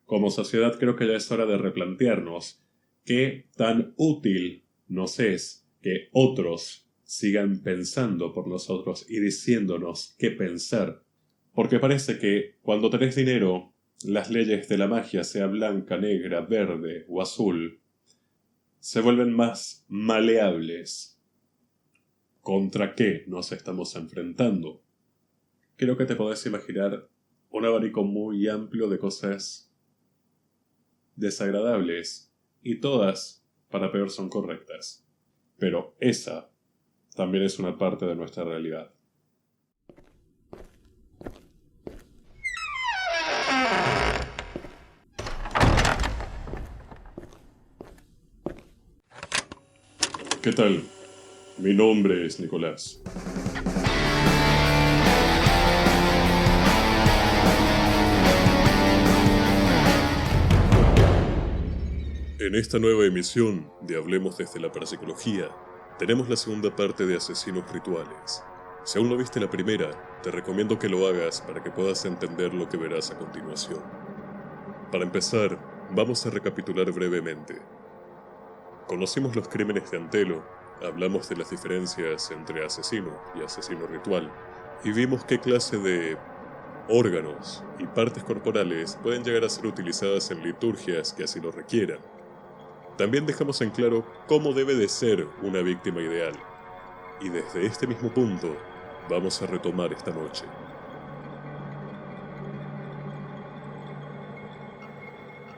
como sociedad creo que ya es hora de replantearnos qué tan útil nos es que otros sigan pensando por nosotros y diciéndonos qué pensar. Porque parece que cuando tenés dinero, las leyes de la magia, sea blanca, negra, verde o azul, se vuelven más maleables. ¿Contra qué nos estamos enfrentando? Creo que te podés imaginar un abanico muy amplio de cosas desagradables, y todas, para peor, son correctas. Pero esa también es una parte de nuestra realidad. ¿Qué tal? Mi nombre es Nicolás. En esta nueva emisión de Hablemos desde la Parapsicología, tenemos la segunda parte de Asesinos Rituales. Si aún no viste la primera, te recomiendo que lo hagas para que puedas entender lo que verás a continuación. Para empezar, vamos a recapitular brevemente. Conocimos los crímenes de Antelo, hablamos de las diferencias entre asesino y asesino ritual, y vimos qué clase de órganos y partes corporales pueden llegar a ser utilizadas en liturgias que así lo requieran. También dejamos en claro cómo debe de ser una víctima ideal, y desde este mismo punto vamos a retomar esta noche.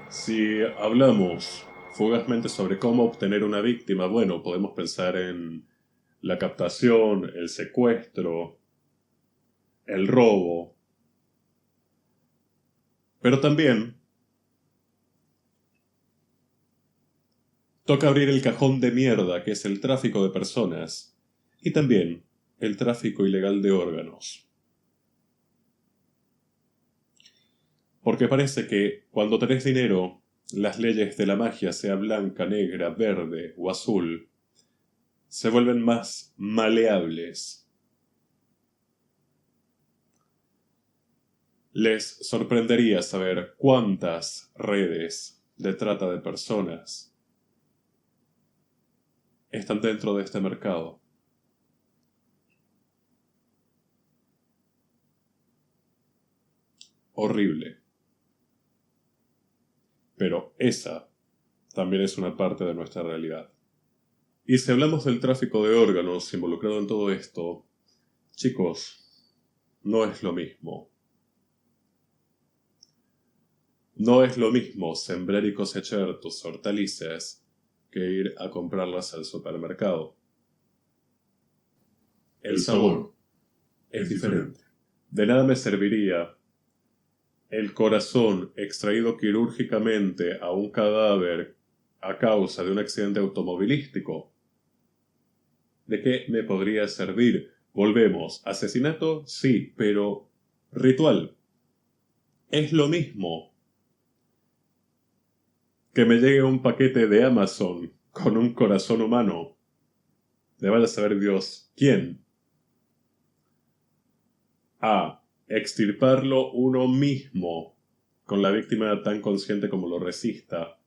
Si hablamos fugazmente sobre cómo obtener una víctima, bueno, podemos pensar en la captación, el secuestro, el robo, pero también toca abrir el cajón de mierda que es el tráfico de personas y también el tráfico ilegal de órganos. Porque parece que cuando tenés dinero, las leyes de la magia, sea blanca, negra, verde o azul, se vuelven más maleables. Les sorprendería saber cuántas redes de trata de personas están dentro de este mercado. Horrible. Pero esa también es una parte de nuestra realidad. Y si hablamos del tráfico de órganos involucrado en todo esto, chicos, no es lo mismo. No es lo mismo sembrar y cosechar tus hortalizas que ir a comprarlas al supermercado. El sabor es diferente. De nada me serviría el corazón extraído quirúrgicamente a un cadáver a causa de un accidente automovilístico. ¿De qué me podría servir? Volvemos. ¿Asesinato? Sí, pero ritual. Es lo mismo que me llegue un paquete de Amazon con un corazón humano. Le vaya a saber Dios quién. A extirparlo uno mismo, con la víctima tan consciente como lo resista,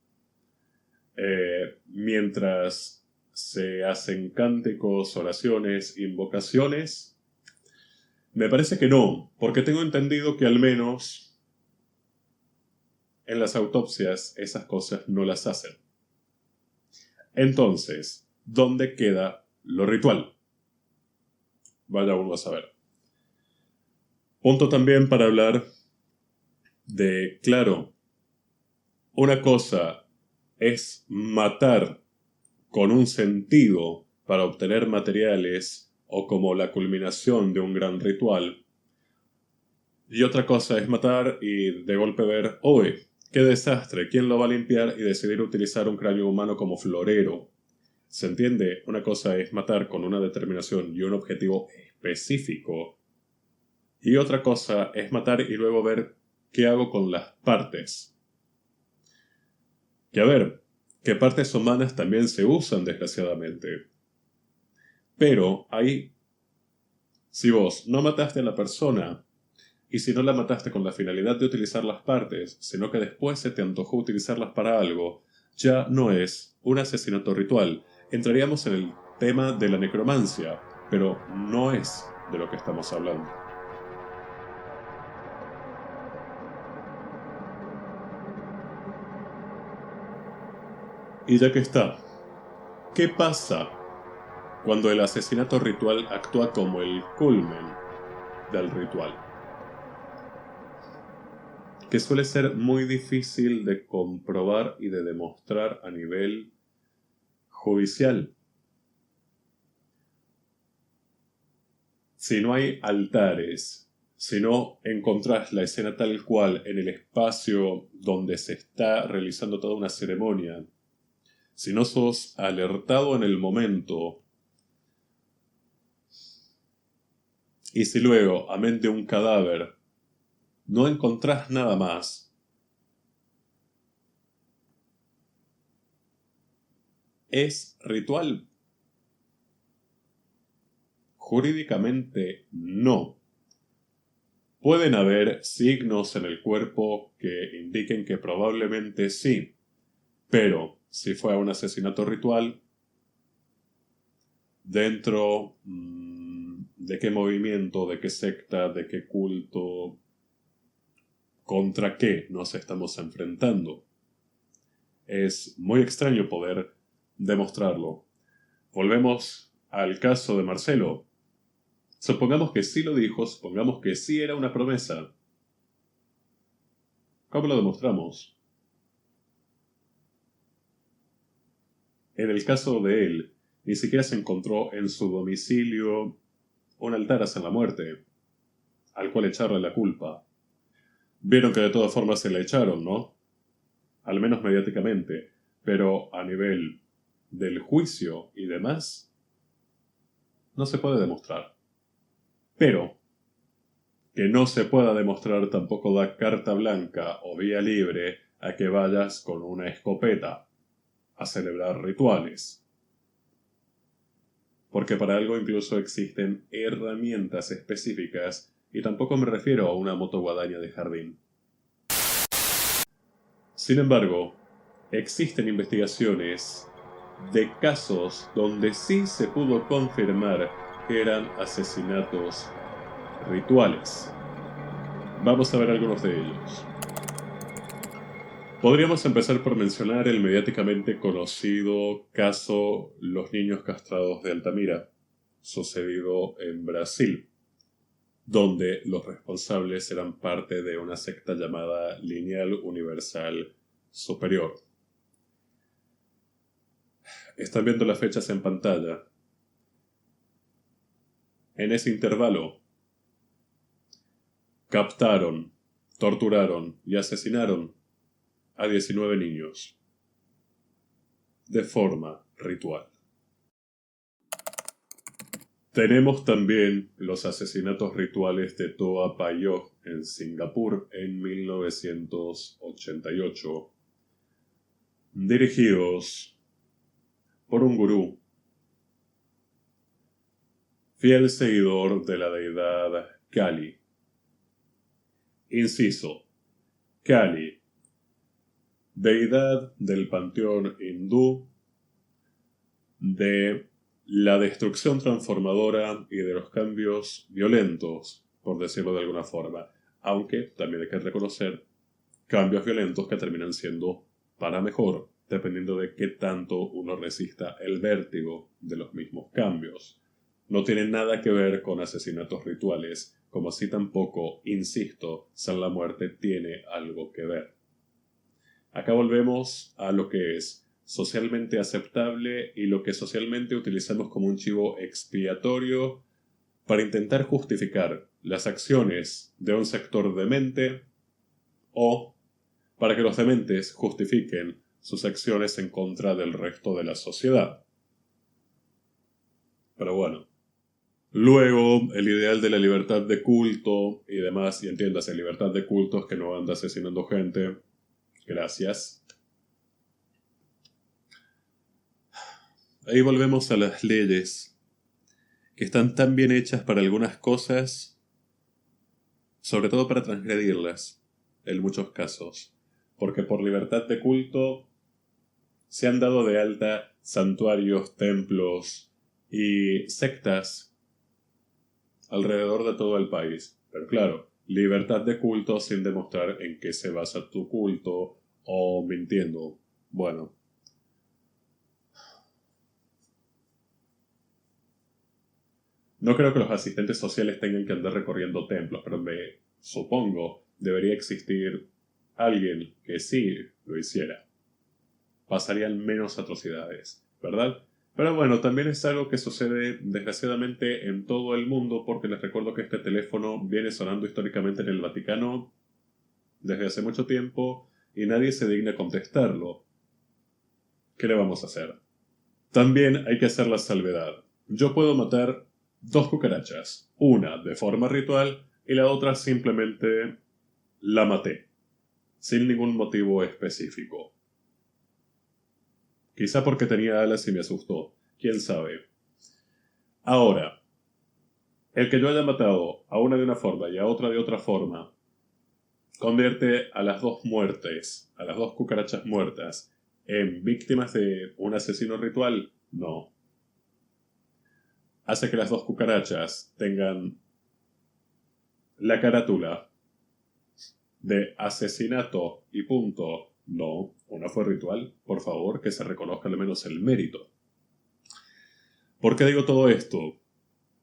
mientras se hacen cánticos, oraciones, invocaciones. Me parece que no, porque tengo entendido que al menos en las autopsias esas cosas no las hacen. Entonces, ¿dónde queda lo ritual? Vaya uno a saber. Punto también para hablar de, claro, una cosa es matar con un sentido para obtener materiales o como la culminación de un gran ritual, y otra cosa es matar y de golpe ver, ¡uy, qué desastre! ¿Quién lo va a limpiar? Y decidir utilizar un cráneo humano como florero. ¿Se entiende? Una cosa es matar con una determinación y un objetivo específico, y otra cosa es matar y luego ver qué hago con las partes. Que a ver, que partes humanas también se usan desgraciadamente. Pero ahí, si vos no mataste a la persona Y si no la mataste con la finalidad de utilizar las partes, sino que después se te antojó utilizarlas para algo, ya no es un asesinato ritual. Entraríamos en el tema de la necromancia, pero no es de lo que estamos hablando. Y ya que está, ¿qué pasa cuando el asesinato ritual actúa como el culmen del ritual? Que suele ser muy difícil de comprobar y de demostrar a nivel judicial. Si no hay altares, si no encontrás la escena tal cual en el espacio donde se está realizando toda una ceremonia, si no sos alertado en el momento, y si luego, amén de un cadáver, no encontrás nada más, ¿es ritual? Jurídicamente no. Pueden haber signos en el cuerpo que indiquen que probablemente sí, pero si fue un asesinato ritual, dentro de qué movimiento, de qué secta, de qué culto, contra qué nos estamos enfrentando. Es muy extraño poder demostrarlo. Volvemos al caso de Marcelo. Supongamos que sí lo dijo, supongamos que sí era una promesa. ¿Cómo lo demostramos? En el caso de él, ni siquiera se encontró en su domicilio un altar hacia la muerte, al cual echarle la culpa. Vieron que de todas formas se le echaron, ¿no? Al menos mediáticamente, pero a nivel del juicio y demás, no se puede demostrar. Pero que no se pueda demostrar tampoco da carta blanca o vía libre a que vayas con una escopeta a celebrar rituales. Porque para algo incluso existen herramientas específicas y tampoco me refiero a una motoguadaña de jardín. Sin embargo, existen investigaciones de casos donde sí se pudo confirmar que eran asesinatos rituales. Vamos a ver algunos de ellos. Podríamos empezar por mencionar el mediáticamente conocido caso Los niños castrados de Altamira, sucedido en Brasil, donde los responsables eran parte de una secta llamada Lineal Universal Superior. Están viendo las fechas en pantalla. En ese intervalo, captaron, torturaron y asesinaron a 19 niños de forma ritual. Tenemos también los asesinatos rituales de Toa Payoh en Singapur en 1988, dirigidos por un gurú, fiel seguidor de la deidad Kali. Inciso, Kali, deidad del panteón hindú de la destrucción transformadora y de los cambios violentos, por decirlo de alguna forma, aunque también hay que reconocer cambios violentos que terminan siendo para mejor, dependiendo de qué tanto uno resista el vértigo de los mismos cambios. No tiene nada que ver con asesinatos rituales, como así tampoco, insisto, San la Muerte tiene algo que ver. Acá volvemos a lo que es socialmente aceptable y lo que socialmente utilizamos como un chivo expiatorio para intentar justificar las acciones de un sector demente o para que los dementes justifiquen sus acciones en contra del resto de la sociedad. Pero bueno. Luego, el ideal de la libertad de culto y demás, y entiéndase, libertad de culto es que no anda asesinando gente. Gracias. Ahí volvemos a las leyes, que están tan bien hechas para algunas cosas sobre todo para transgredirlas, en muchos casos, porque por libertad de culto se han dado de alta santuarios, templos y sectas alrededor de todo el país. Pero claro, libertad de culto sin demostrar en qué se basa tu culto o mintiendo. Bueno. No creo que los asistentes sociales tengan que andar recorriendo templos, pero me supongo debería existir alguien que sí lo hiciera. Pasarían menos atrocidades, ¿verdad? Pero bueno, también es algo que sucede desgraciadamente en todo el mundo, porque les recuerdo que este teléfono viene sonando históricamente en el Vaticano desde hace mucho tiempo y nadie se digna contestarlo. ¿Qué le vamos a hacer? También hay que hacer la salvedad. Yo puedo matar 2 cucarachas, una de forma ritual y la otra simplemente la maté, sin ningún motivo específico. Quizá porque tenía alas y me asustó, quién sabe. Ahora, el que yo haya matado a una de una forma y a otra de otra forma, convierte a las 2 muertes, a las 2 cucarachas muertas, en víctimas de un asesino ritual. No. Hace que las 2 cucarachas tengan la carátula de asesinato y punto. No, una fue ritual. Por favor, que se reconozca al menos el mérito. ¿Por qué digo todo esto?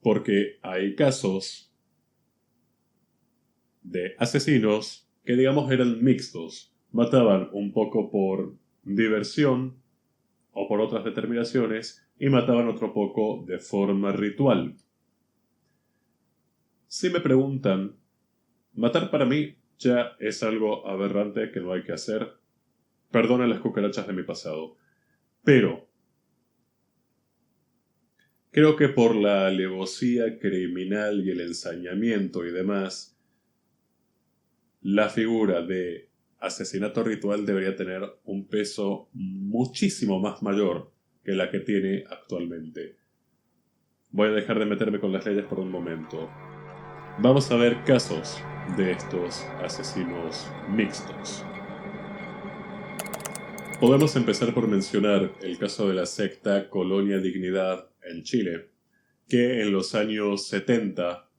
Porque hay casos de asesinos que digamos eran mixtos. Mataban un poco por diversión o por otras determinaciones y mataban otro poco de forma ritual. Si me preguntan, matar para mí ya es algo aberrante que no hay que hacer. Perdona las cucarachas de mi pasado. Pero creo que por la alevosía criminal y el ensañamiento y demás, la figura de asesinato ritual debería tener un peso muchísimo más mayor que la que tiene actualmente. Voy a dejar de meterme con las leyes por un momento. Vamos a ver casos de estos asesinos mixtos. Podemos empezar por mencionar el caso de la secta Colonia Dignidad en Chile, que en los años 70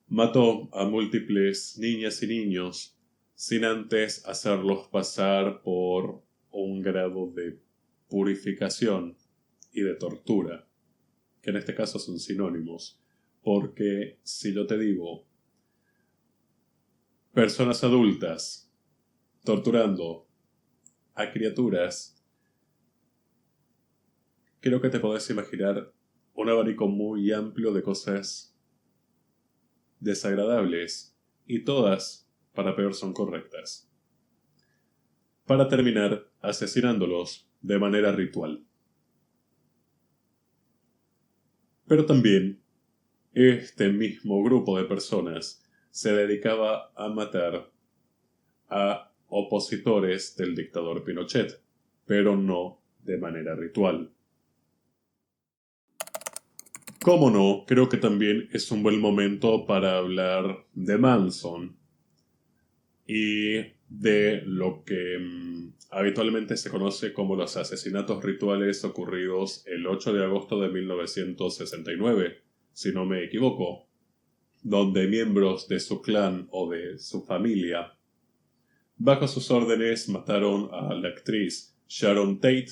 mató a múltiples niñas y niños sin antes hacerlos pasar por un grado de purificación y de tortura, que en este caso son sinónimos, porque si yo te digo personas adultas torturando a criaturas, creo que te podés imaginar un abanico muy amplio de cosas desagradables, y todas, para peor, son correctas. Para terminar asesinándolos de manera ritual. Pero también, este mismo grupo de personas se dedicaba a matar a opositores del dictador Pinochet, pero no de manera ritual. Cómo no, creo que también es un buen momento para hablar de Manson y de lo que habitualmente se conoce como los asesinatos rituales ocurridos el 8 de agosto de 1969, si no me equivoco, donde miembros de su clan o de su familia, bajo sus órdenes, mataron a la actriz Sharon Tate,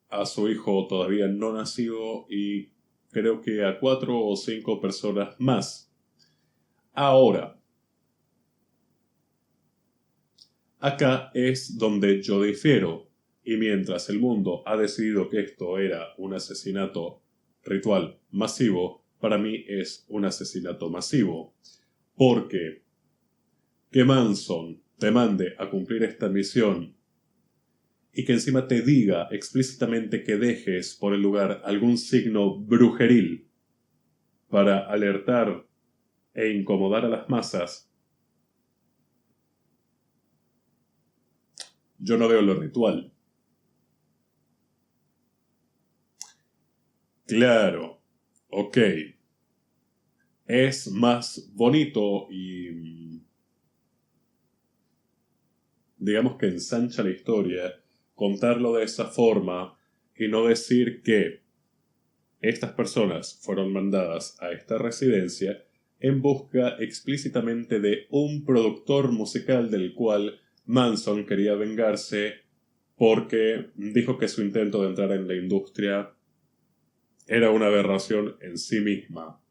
a su hijo todavía no nacido y creo que a 4 o 5 personas más. Ahora, acá es donde yo difiero, y mientras el mundo ha decidido que esto era un asesinato ritual masivo, para mí es un asesinato masivo. Porque que Manson te mande a cumplir esta misión y que encima te diga explícitamente que dejes por el lugar algún signo brujeril para alertar e incomodar a las masas, yo no veo lo ritual. Claro, ok. es más bonito y digamos que ensancha la historia contarlo de esa forma y no decir que estas personas fueron mandadas a esta residencia en busca explícitamente de un productor musical del cual Manson quería vengarse porque dijo que su intento de entrar en la industria era una aberración en sí misma.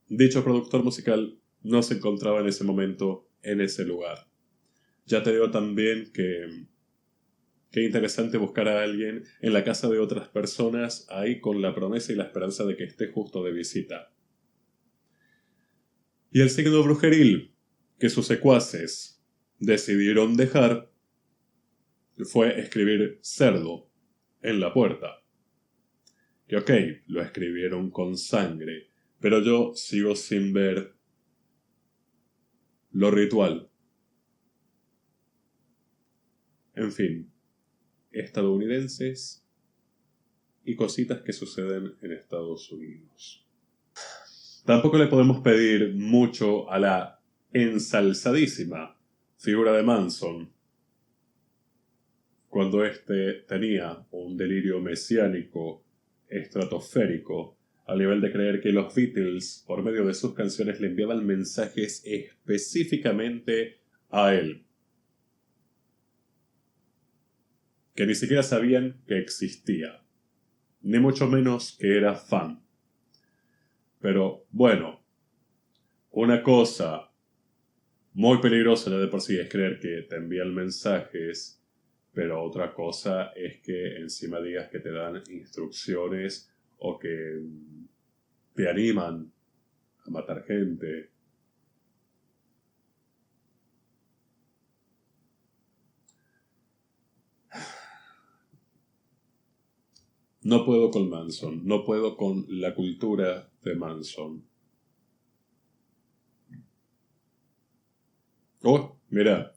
Dicho productor musical no se encontraba en ese momento en ese lugar. Ya te digo también que qué interesante buscar a alguien en la casa de otras personas ahí con la promesa y la esperanza de que esté justo de visita. Y el signo brujeril que sus secuaces decidieron dejar fue escribir cerdo en la puerta. Que ok, lo escribieron con sangre, pero yo sigo sin ver lo ritual. En fin, estadounidenses y cositas que suceden en Estados Unidos. Tampoco le podemos pedir mucho a la ensalzadísima figura de Manson cuando éste tenía un delirio mesiánico estratosférico al nivel de creer que los Beatles, por medio de sus canciones, le enviaban mensajes específicamente a él, que ni siquiera sabían que existía, ni mucho menos que era fan. Pero bueno, una cosa muy peligrosa ya de por sí es creer que te envían mensajes, pero otra cosa es que encima digas que te dan instrucciones o que te animan a matar gente. No puedo con Manson, no puedo con la cultura de Manson. Oh, mira.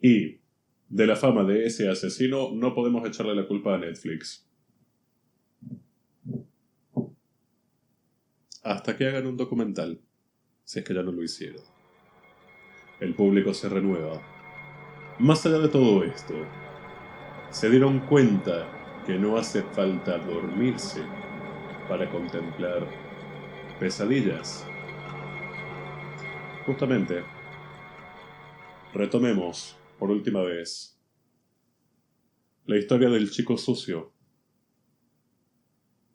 Y de la fama de ese asesino no podemos echarle la culpa a Netflix. Hasta que hagan un documental, si es que ya no lo hicieron. El público se renueva. Más allá de todo esto, se dieron cuenta que no hace falta dormirse para contemplar pesadillas. Justamente, retomemos por última vez la historia del chico sucio,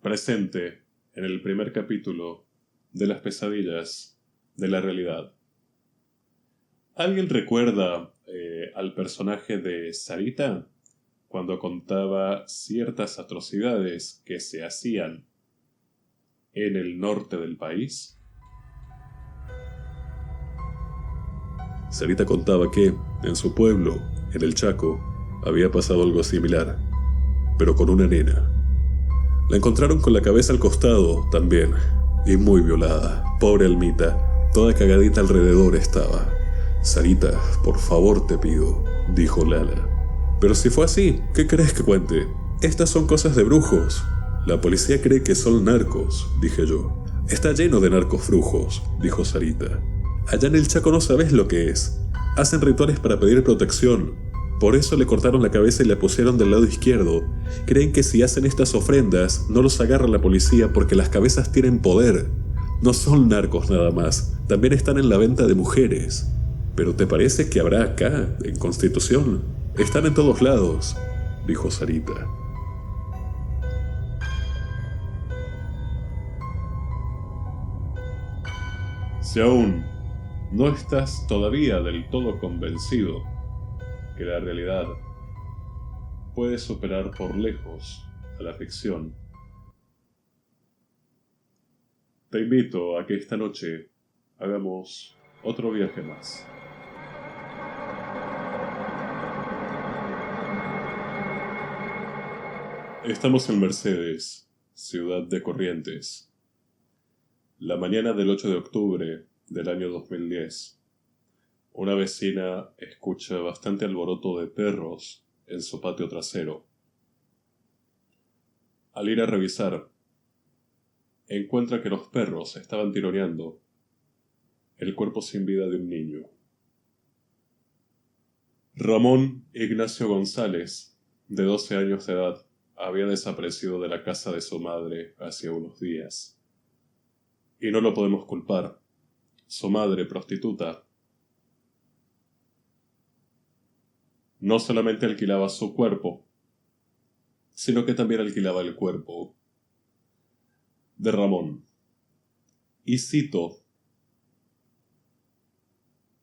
presente en el primer capítulo de las pesadillas de la realidad. ¿Alguien recuerda al personaje de Sarita cuando contaba ciertas atrocidades que se hacían en el norte del país? Sarita contaba que, en su pueblo, en el Chaco, había pasado algo similar, pero con una nena. La encontraron con la cabeza al costado, también, y muy violada. Pobre almita, toda cagadita alrededor estaba. Sarita, por favor te pido, dijo Lala. Pero si fue así, ¿qué crees que cuente? Estas son cosas de brujos. La policía cree que son narcos, dije yo. Está lleno de narcos brujos, dijo Sarita. Allá en el Chaco no sabes lo que es. Hacen rituales para pedir protección. Por eso le cortaron la cabeza y la pusieron del lado izquierdo. Creen que si hacen estas ofrendas, no los agarra la policía porque las cabezas tienen poder. No son narcos nada más, también están en la venta de mujeres. ¿Pero te parece que habrá acá, en Constitución? Están en todos lados, dijo Sarita. Si aún no estás todavía del todo convencido que la realidad puede superar por lejos a la ficción, te invito a que esta noche hagamos otro viaje más. Estamos en Mercedes, ciudad de Corrientes. La mañana del 8 de octubre del año 2010, una vecina escucha bastante alboroto de perros en su patio trasero. Al ir a revisar, encuentra que los perros estaban tironeando el cuerpo sin vida de un niño. Ramón Ignacio González, de 12 años de edad, había desaparecido de la casa de su madre hacía unos días. Y no lo podemos culpar. Su madre, prostituta, no solamente alquilaba su cuerpo, sino que también alquilaba el cuerpo de Ramón. Y cito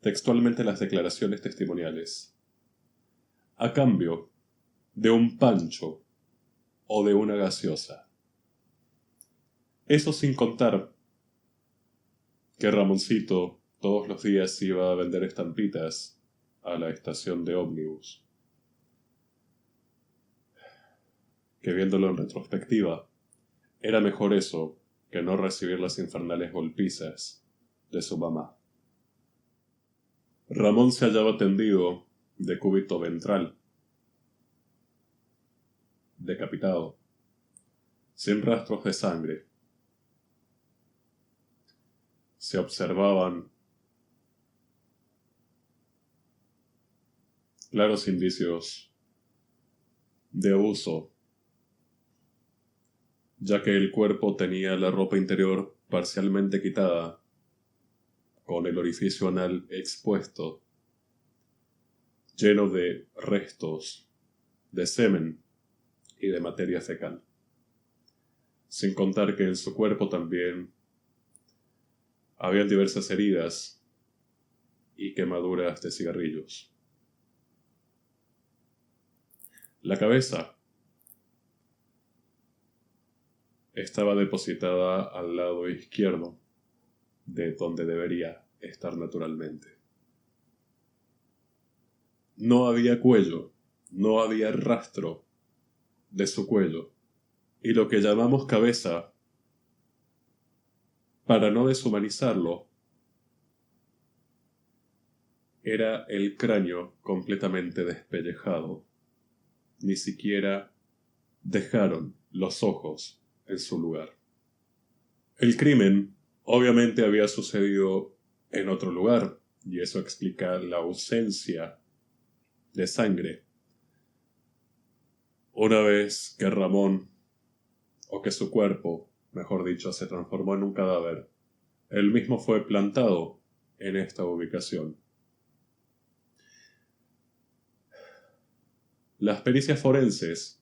textualmente las declaraciones testimoniales: a cambio de un pancho o de una gaseosa. Eso sin contar que Ramoncito todos los días iba a vender estampitas a la estación de ómnibus. Que viéndolo en retrospectiva, era mejor eso que no recibir las infernales golpizas de su mamá. Ramón se hallaba tendido de cúbito ventral, decapitado, sin rastros de sangre. Se observaban claros indicios de abuso, ya que el cuerpo tenía la ropa interior parcialmente quitada, con el orificio anal expuesto, lleno de restos de semen y de materia fecal. Sin contar que en su cuerpo también habían diversas heridas y quemaduras de cigarrillos. La cabeza estaba depositada al lado izquierdo de donde debería estar naturalmente. No había cuello, no había rastro de su cuello, y lo que llamamos cabeza, para no deshumanizarlo, era el cráneo completamente despellejado. Ni siquiera dejaron los ojos en su lugar. El crimen obviamente había sucedido en otro lugar, y eso explica la ausencia de sangre. Una vez que Ramón, o que su cuerpo, mejor dicho, se transformó en un cadáver, él mismo fue plantado en esta ubicación. Las pericias forenses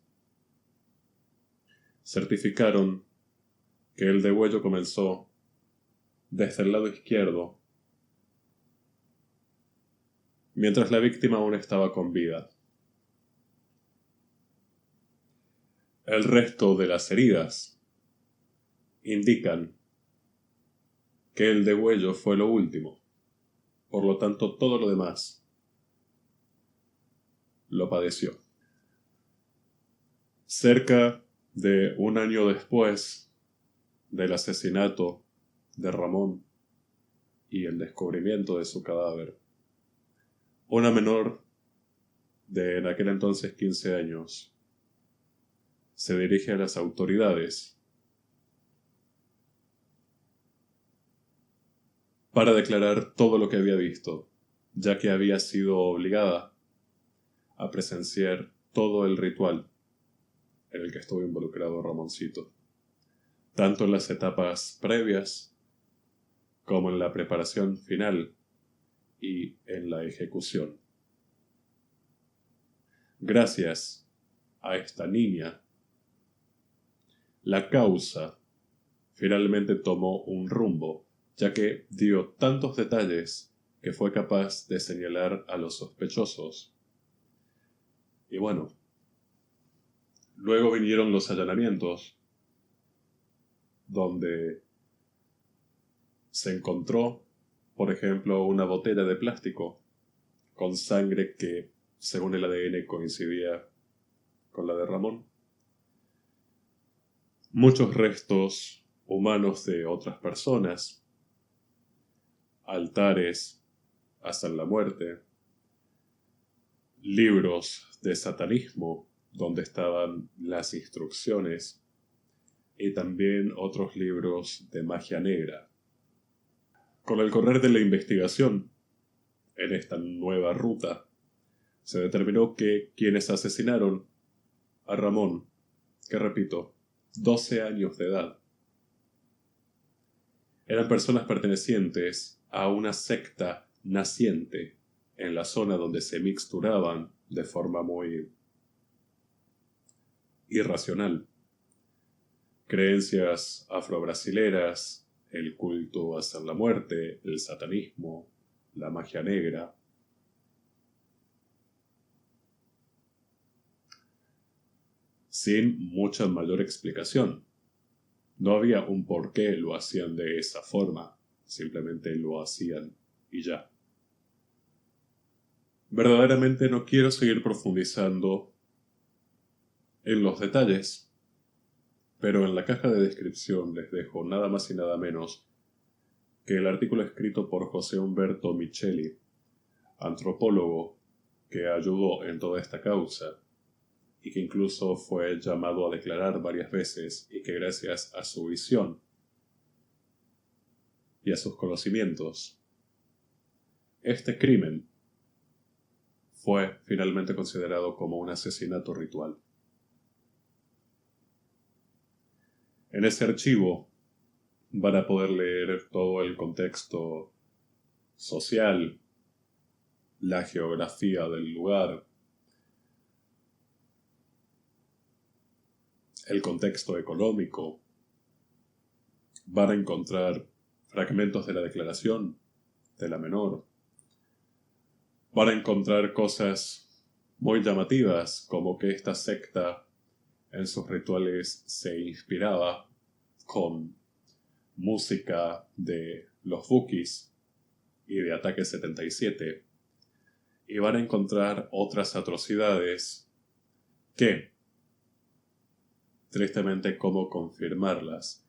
certificaron que el degüello comenzó desde el lado izquierdo, mientras la víctima aún estaba con vida. El resto de las heridas indican que el degüello fue lo último, por lo tanto todo lo demás lo padeció. Cerca de un año después del asesinato de Ramón y el descubrimiento de su cadáver, una menor de en aquel entonces 15 años se dirige a las autoridades para declarar todo lo que había visto, ya que había sido obligada a presenciar todo el ritual en el que estuvo involucrado Ramoncito, tanto en las etapas previas como en la preparación final y en la ejecución. Gracias a esta niña, la causa finalmente tomó un rumbo, ya que dio tantos detalles que fue capaz de señalar a los sospechosos. Y bueno, luego vinieron los allanamientos, donde se encontró, por ejemplo, una botella de plástico con sangre que, según el ADN, coincidía con la de Ramón. Muchos restos humanos de otras personas, altares hasta la muerte, libros de satanismo donde estaban las instrucciones y también otros libros de magia negra. Con el correr de la investigación en esta nueva ruta, se determinó que quienes asesinaron a Ramón, que repito, 12 años de edad, eran personas pertenecientes a una secta naciente en la zona donde se mixturaban de forma muy irracional creencias afrobrasileras, el culto hacia la muerte, el satanismo, la magia negra. Sin mucha mayor explicación. No había un por qué lo hacían de esa forma, simplemente lo hacían y ya. Verdaderamente no quiero seguir profundizando en los detalles, pero en la caja de descripción les dejo nada más y nada menos que el artículo escrito por José Humberto Micheli, antropólogo que ayudó en toda esta causa y que incluso fue llamado a declarar varias veces y que gracias a su visión y a sus conocimientos, este crimen fue finalmente considerado como un asesinato ritual. En ese archivo van a poder leer todo el contexto social, la geografía del lugar, el contexto económico. Van a encontrar fragmentos de la declaración de la menor. Van a encontrar cosas muy llamativas, como que esta secta en sus rituales se inspiraba con música de los Bukis y de Ataque 77, y van a encontrar otras atrocidades que, tristemente, cómo confirmarlas.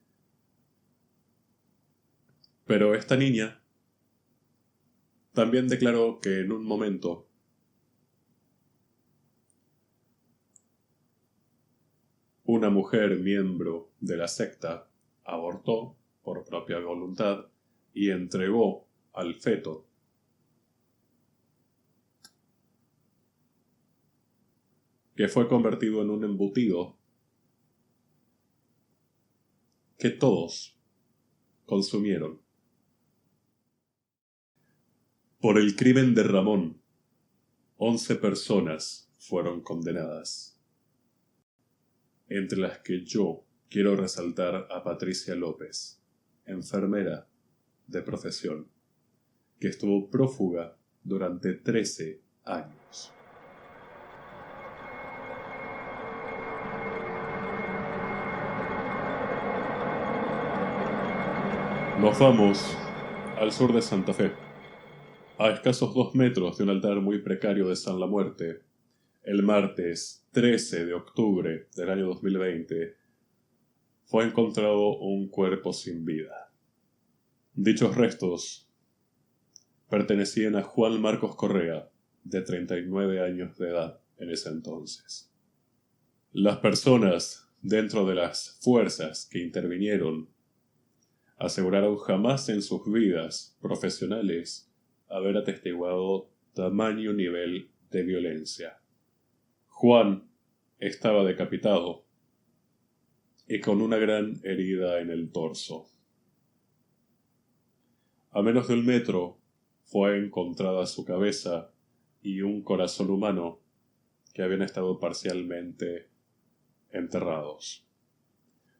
Pero esta niña también declaró que en un momento una mujer miembro de la secta abortó por propia voluntad y entregó al feto que fue convertido en un embutido que todos consumieron. Por el crimen de Ramón, 11 personas fueron condenadas, entre las que yo quiero resaltar a Patricia López, enfermera de profesión, que estuvo prófuga durante 13 años. Nos vamos al sur de Santa Fe, a escasos 2 metros de un altar muy precario de San La Muerte. El martes 13 de octubre del año 2020 fue encontrado un cuerpo sin vida. Dichos restos pertenecían a Juan Marcos Correa, de 39 años de edad en ese entonces. Las personas dentro de las fuerzas que intervinieron aseguraron jamás en sus vidas profesionales haber atestiguado tamaño nivel de violencia. Juan estaba decapitado y con una gran herida en el torso. A menos de 1 metro fue encontrada su cabeza y un corazón humano que habían estado parcialmente enterrados.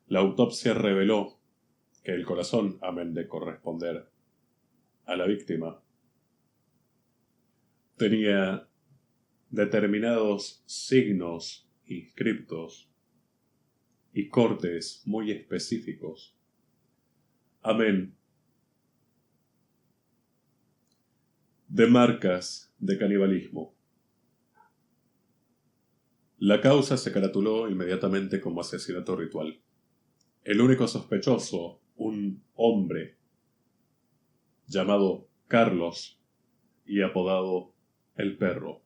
La autopsia reveló que el corazón, amén de corresponder a la víctima, tenía determinados signos inscriptos y cortes muy específicos, amén de marcas de canibalismo. La causa se caratuló inmediatamente como asesinato ritual. El único sospechoso, un hombre llamado Carlos y apodado El Perro.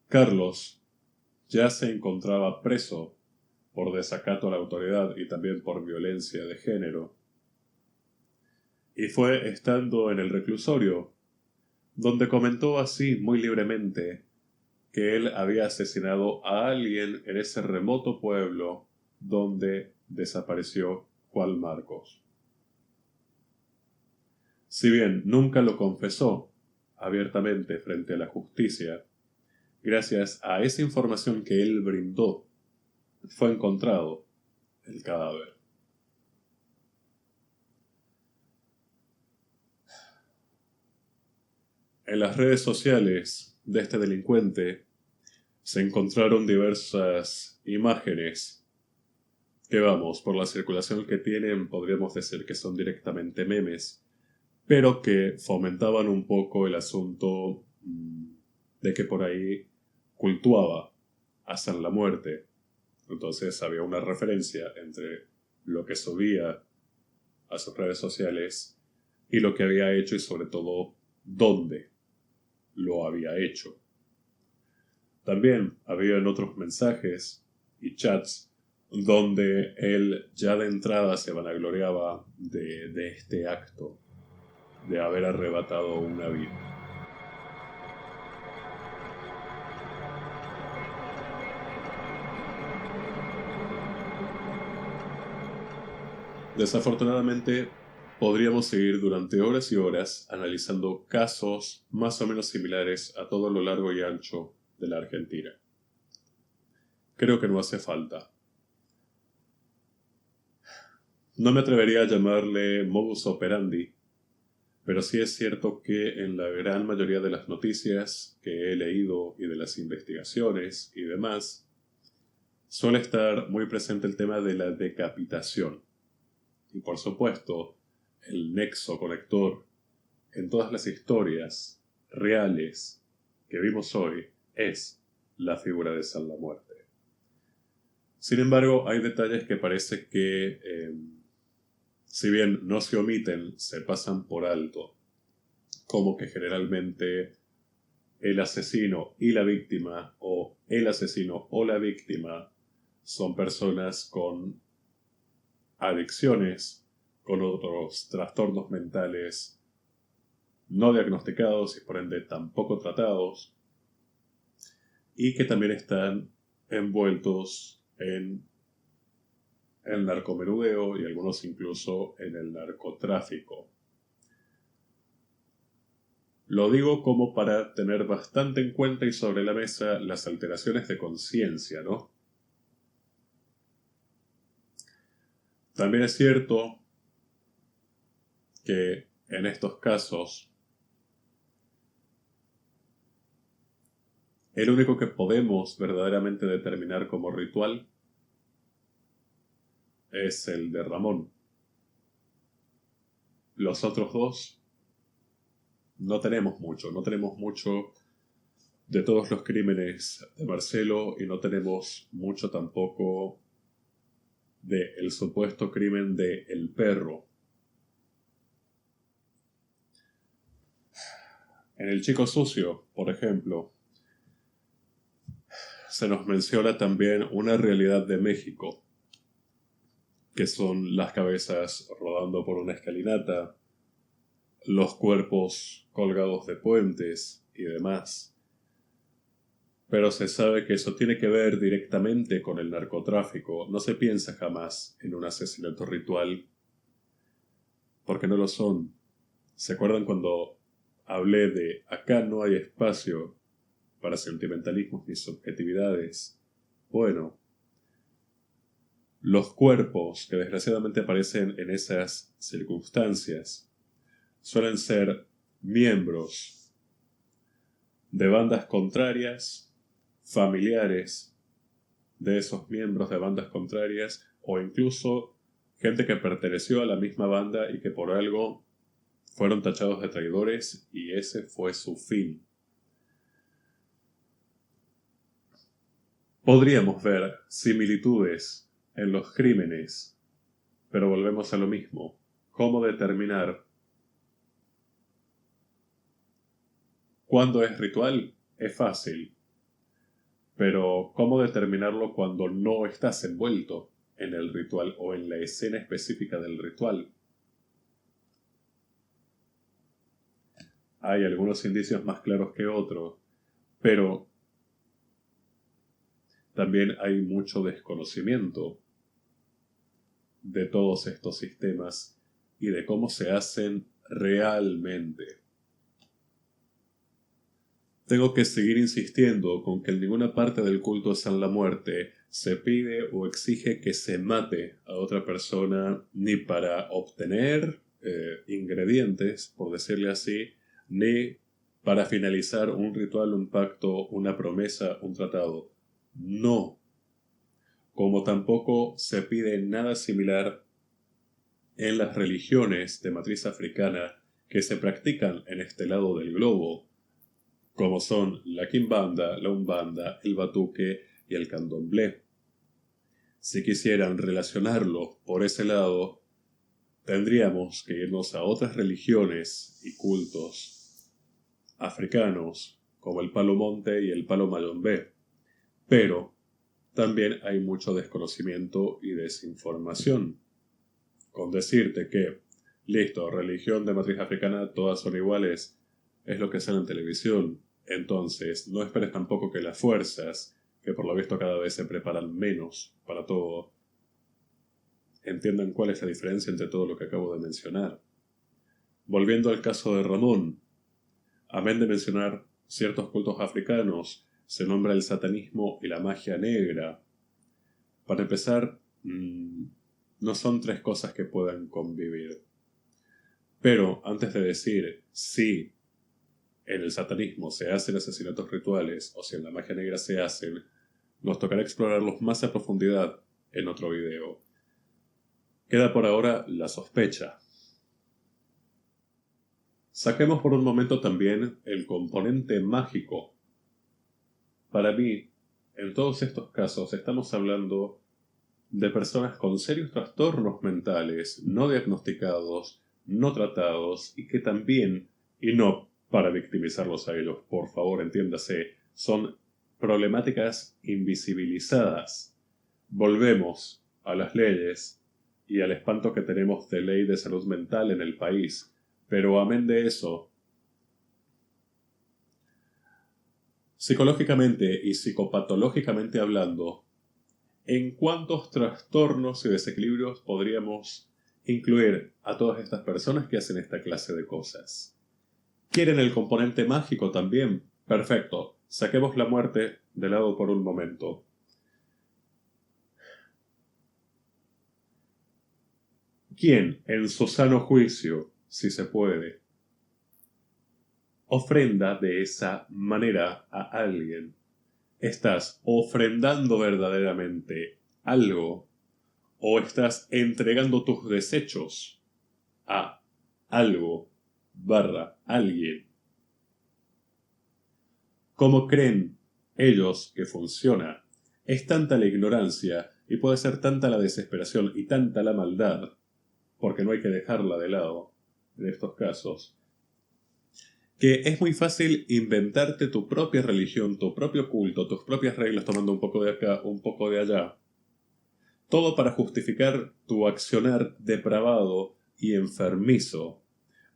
Carlos ya se encontraba preso por desacato a la autoridad y también por violencia de género. Y fue estando en el reclusorio, donde comentó así muy libremente que él había asesinado a alguien en ese remoto pueblo donde desapareció Juan Marcos. Si bien nunca lo confesó abiertamente frente a la justicia, gracias a esa información que él brindó, fue encontrado el cadáver. En las redes sociales de este delincuente se encontraron diversas imágenes que, vamos, por la circulación que tienen, podríamos decir que son directamente memes, pero que fomentaban un poco el asunto de que por ahí cultuaba hacer la muerte. Entonces había una referencia entre lo que subía a sus redes sociales y lo que había hecho y sobre todo dónde lo había hecho. También había otros mensajes y chats donde él ya de entrada se vanagloriaba de este acto, de haber arrebatado una vida. Desafortunadamente, podríamos seguir durante horas y horas analizando casos más o menos similares a todo lo largo y ancho de la Argentina. Creo que no hace falta. No me atrevería a llamarle modus operandi, pero sí es cierto que en la gran mayoría de las noticias que he leído y de las investigaciones y demás, suele estar muy presente el tema de la decapitación. Y por supuesto, el nexo conector en todas las historias reales que vimos hoy es la figura de San la Muerte. Sin embargo, hay detalles que parece que, si bien no se omiten, se pasan por alto, como que generalmente el asesino y la víctima, o el asesino o la víctima, son personas con adicciones, con otros trastornos mentales no diagnosticados y por ende tampoco tratados, y que también están envueltos en el narcomenudeo y algunos incluso en el narcotráfico. Lo digo como para tener bastante en cuenta y sobre la mesa las alteraciones de conciencia, ¿no? También es cierto que en estos casos el único que podemos verdaderamente determinar como ritual es el de Ramón. Los otros dos no tenemos mucho de todos los crímenes de Marcelo y no tenemos mucho tampoco del supuesto crimen de El Perro. En El Chico Sucio, por ejemplo, se nos menciona también una realidad de México, que son las cabezas rodando por una escalinata, los cuerpos colgados de puentes y demás. Pero se sabe que eso tiene que ver directamente con el narcotráfico. No se piensa jamás en un asesinato ritual, porque no lo son. ¿Se acuerdan cuando hablé de acá no hay espacio para sentimentalismos ni subjetividades? Bueno, los cuerpos que desgraciadamente aparecen en esas circunstancias suelen ser miembros de bandas contrarias, familiares de esos miembros de bandas contrarias o incluso gente que perteneció a la misma banda y que por algo fueron tachados de traidores y ese fue su fin. Podríamos ver similitudes en los crímenes, pero volvemos a lo mismo. ¿Cómo determinar cuándo es ritual? Es fácil. Pero, ¿cómo determinarlo cuando no estás envuelto en el ritual o en la escena específica del ritual? Hay algunos indicios más claros que otros, pero también hay mucho desconocimiento de todos estos sistemas y de cómo se hacen realmente. Tengo que seguir insistiendo con que en ninguna parte del culto a San la Muerte se pide o exige que se mate a otra persona ni para obtener ingredientes, por decirle así, ni para finalizar un ritual, un pacto, una promesa, un tratado. No. Como tampoco se pide nada similar en las religiones de matriz africana que se practican en este lado del globo, como son la quimbanda, la umbanda, el batuque y el candomblé. Si quisieran relacionarlo por ese lado, tendríamos que irnos a otras religiones y cultos africanos, como el palo monte y el palo mayombe. Pero también hay mucho desconocimiento y desinformación. Con decirte que, listo, religión de matriz africana, todas son iguales, es lo que sale en televisión. Entonces, no esperes tampoco que las fuerzas, que por lo visto cada vez se preparan menos para todo, entiendan cuál es la diferencia entre todo lo que acabo de mencionar. Volviendo al caso de Ramón, amén de mencionar ciertos cultos africanos, se nombra el satanismo y la magia negra. Para empezar, no son tres cosas que puedan convivir. Pero antes de decir si en el satanismo se hacen asesinatos rituales o si en la magia negra se hacen, nos tocará explorarlos más a profundidad en otro video. Queda por ahora la sospecha. Saquemos por un momento también el componente mágico. Para mí, en todos estos casos estamos hablando de personas con serios trastornos mentales, no diagnosticados, no tratados y que también, y no para victimizarlos a ellos, por favor entiéndase, son problemáticas invisibilizadas. Volvemos a las leyes y al espanto que tenemos de ley de salud mental en el país, pero amén de eso, psicológicamente y psicopatológicamente hablando, ¿en cuántos trastornos y desequilibrios podríamos incluir a todas estas personas que hacen esta clase de cosas? ¿Quieren el componente mágico también? Perfecto. Saquemos la muerte de lado por un momento. ¿Quién, en su sano juicio, si se puede, ofrenda de esa manera a alguien? ¿Estás ofrendando verdaderamente algo o estás entregando tus desechos a algo / alguien? ¿Cómo creen ellos que funciona? Es tanta la ignorancia y puede ser tanta la desesperación y tanta la maldad, porque no hay que dejarla de lado en estos casos, que es muy fácil inventarte tu propia religión, tu propio culto, tus propias reglas, tomando un poco de acá, un poco de allá. Todo para justificar tu accionar depravado y enfermizo.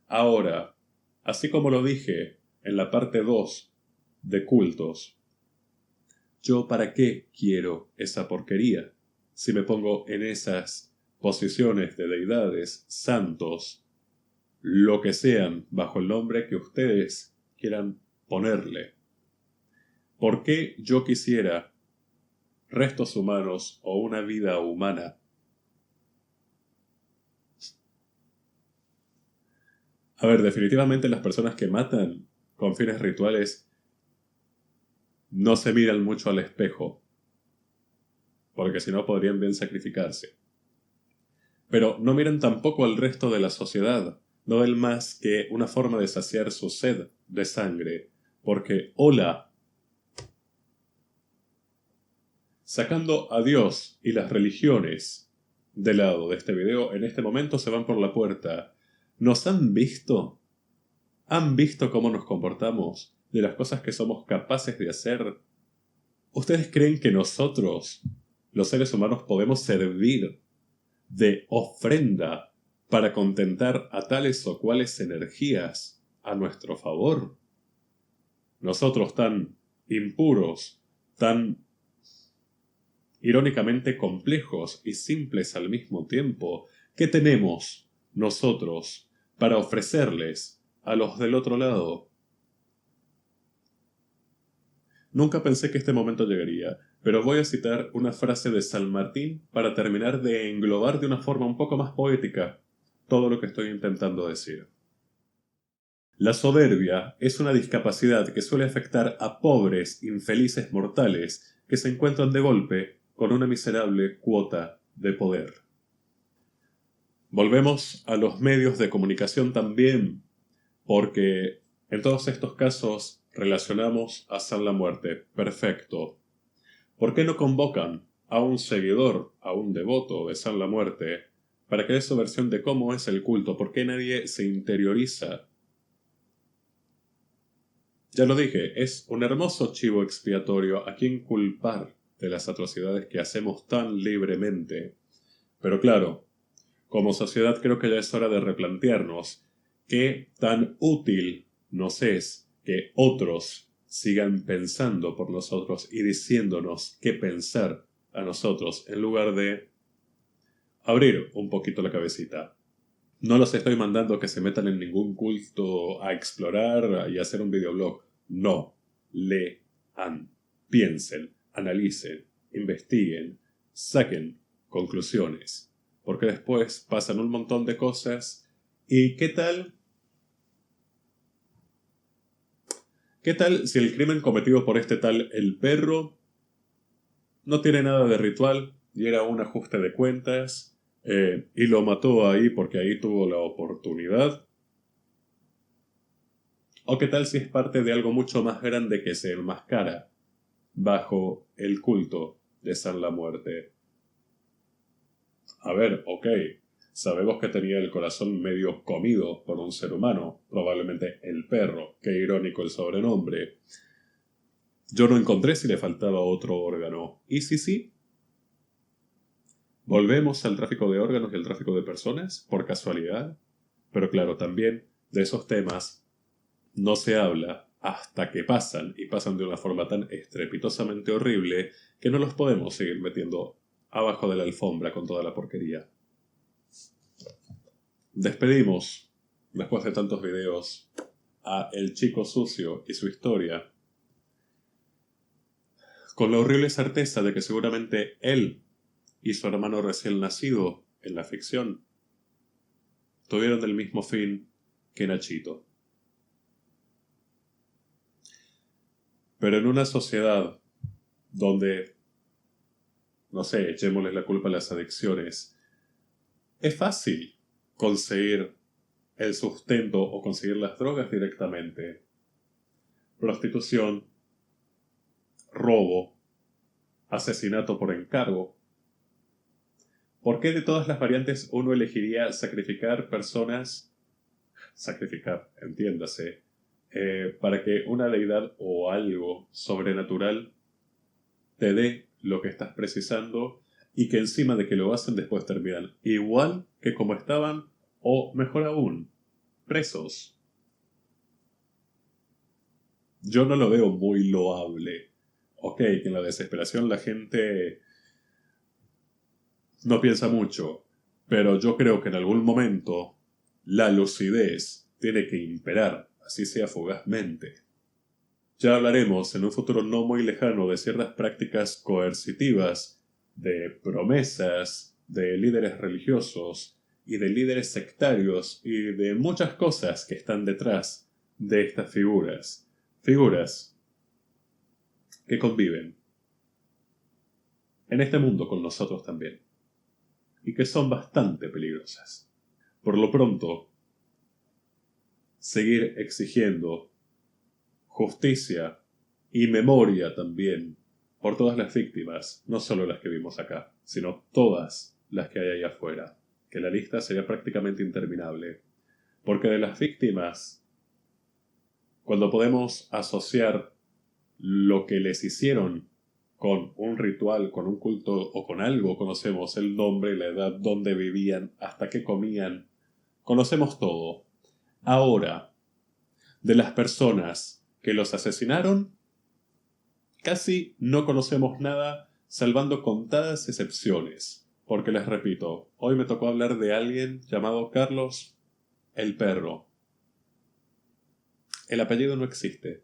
Ahora, así como lo dije en la parte 2 de cultos, ¿yo para qué quiero esa porquería? Si me pongo en esas posiciones de deidades, santos, lo que sean, bajo el nombre que ustedes quieran ponerle. ¿Por qué yo quisiera restos humanos o una vida humana? A ver, definitivamente las personas que matan con fines rituales no se miran mucho al espejo, porque si no podrían bien sacrificarse. Pero no miran tampoco al resto de la sociedad, no ven más que una forma de saciar su sed de sangre, porque, hola, sacando a Dios y las religiones de lado de este video, en este momento se van por la puerta. ¿Nos han visto? ¿Han visto cómo nos comportamos? ¿De las cosas que somos capaces de hacer? ¿Ustedes creen que nosotros, los seres humanos, podemos servir de ofrenda para contentar a tales o cuales energías a nuestro favor? Nosotros tan impuros, tan irónicamente complejos y simples al mismo tiempo, ¿qué tenemos nosotros para ofrecerles a los del otro lado? Nunca pensé que este momento llegaría, pero voy a citar una frase de San Martín para terminar de englobar de una forma un poco más poética todo lo que estoy intentando decir. La soberbia es una discapacidad que suele afectar a pobres, infelices mortales que se encuentran de golpe con una miserable cuota de poder. Volvemos a los medios de comunicación también, porque en todos estos casos relacionamos a San la Muerte. Perfecto. ¿Por qué no convocan a un seguidor, a un devoto de San la Muerte, para que dé su versión de cómo es el culto? ¿Por qué nadie se interioriza? Ya lo dije, es un hermoso chivo expiatorio a quien culpar de las atrocidades que hacemos tan libremente. Pero claro, como sociedad creo que ya es hora de replantearnos qué tan útil nos es que otros sigan pensando por nosotros y diciéndonos qué pensar a nosotros en lugar de abrir un poquito la cabecita. No los estoy mandando que se metan en ningún culto a explorar y a hacer un videoblog. No. Lean, piensen, analicen, investiguen, saquen conclusiones. Porque después pasan un montón de cosas. ¿Y qué tal? ¿Qué tal si el crimen cometido por este tal el perro no tiene nada de ritual y era un ajuste de cuentas y lo mató ahí porque ahí tuvo la oportunidad? ¿O qué tal si es parte de algo mucho más grande que se enmascara bajo el culto de San la Muerte? A ver, ok, sabemos que tenía el corazón medio comido por un ser humano, probablemente el perro, qué irónico el sobrenombre. Yo no encontré si le faltaba otro órgano. ¿Y sí? ¿Volvemos al tráfico de órganos y al tráfico de personas? ¿Por casualidad? Pero claro, también de esos temas no se habla hasta que pasan, y pasan de una forma tan estrepitosamente horrible que no los podemos seguir metiendo abajo de la alfombra con toda la porquería. Despedimos, después de tantos videos, a El Chico Sucio y su historia, con la horrible certeza de que seguramente él y su hermano recién nacido en la ficción tuvieron el mismo fin que Nachito. Pero en una sociedad donde, no sé, echémosle la culpa a las adicciones, es fácil conseguir el sustento o conseguir las drogas directamente. Prostitución, robo, asesinato por encargo. ¿Por qué de todas las variantes uno elegiría sacrificar personas? Sacrificar, entiéndase, para que una deidad o algo sobrenatural te dé lo que estás precisando y que encima de que lo hacen después terminan igual que como estaban o mejor aún, presos. Yo no lo veo muy loable. Ok, que en la desesperación la gente no piensa mucho, pero yo creo que en algún momento la lucidez tiene que imperar, así sea fugazmente. Ya hablaremos en un futuro no muy lejano de ciertas prácticas coercitivas, de promesas, de líderes religiosos y de líderes sectarios y de muchas cosas que están detrás de estas figuras. Figuras que conviven en este mundo con nosotros también y que son bastante peligrosas. Por lo pronto, seguir exigiendo justicia y memoria también por todas las víctimas, no solo las que vimos acá, sino todas las que hay ahí afuera, que la lista sería prácticamente interminable. Porque de las víctimas, cuando podemos asociar lo que les hicieron con un ritual, con un culto o con algo. Conocemos el nombre, la edad, dónde vivían, hasta qué comían. Conocemos todo. Ahora, de las personas que los asesinaron, casi no conocemos nada, salvando contadas excepciones. Porque les repito, hoy me tocó hablar de alguien llamado Carlos el Perro. El apellido no existe.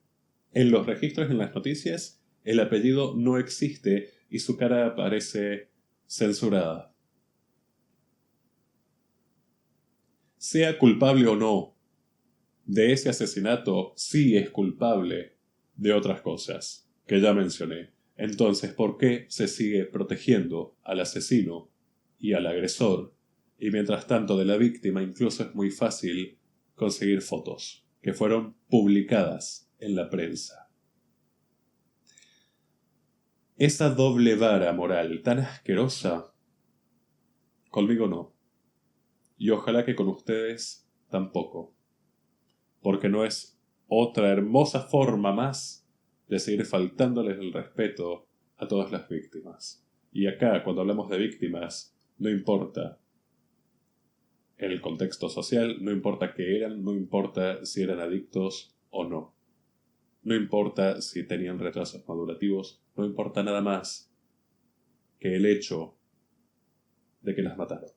En los registros, en las noticias, el apellido no existe y su cara aparece censurada. Sea culpable o no de ese asesinato, sí es culpable de otras cosas que ya mencioné. Entonces, ¿por qué se sigue protegiendo al asesino y al agresor? Y mientras tanto, de la víctima incluso es muy fácil conseguir fotos que fueron publicadas en la prensa. Esa doble vara moral tan asquerosa, conmigo no. Y ojalá que con ustedes tampoco. Porque no es otra hermosa forma más de seguir faltándoles el respeto a todas las víctimas. Y acá, cuando hablamos de víctimas, no importa el contexto social, no importa qué eran, no importa si eran adictos o no. No importa si tenían retrasos madurativos, no importa nada más que el hecho de que las mataron.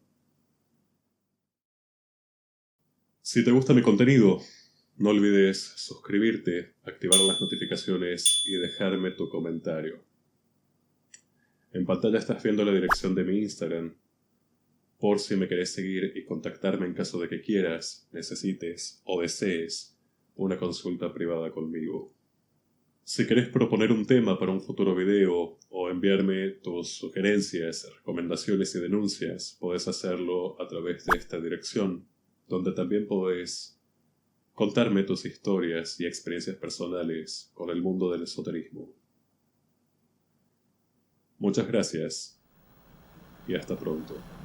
Si te gusta mi contenido, no olvides suscribirte, activar las notificaciones y dejarme tu comentario. En pantalla estás viendo la dirección de mi Instagram, por si me querés seguir y contactarme en caso de que quieras, necesites o desees una consulta privada conmigo. Si querés proponer un tema para un futuro video o enviarme tus sugerencias, recomendaciones y denuncias, podés hacerlo a través de esta dirección, donde también podés contarme tus historias y experiencias personales con el mundo del esoterismo. Muchas gracias y hasta pronto.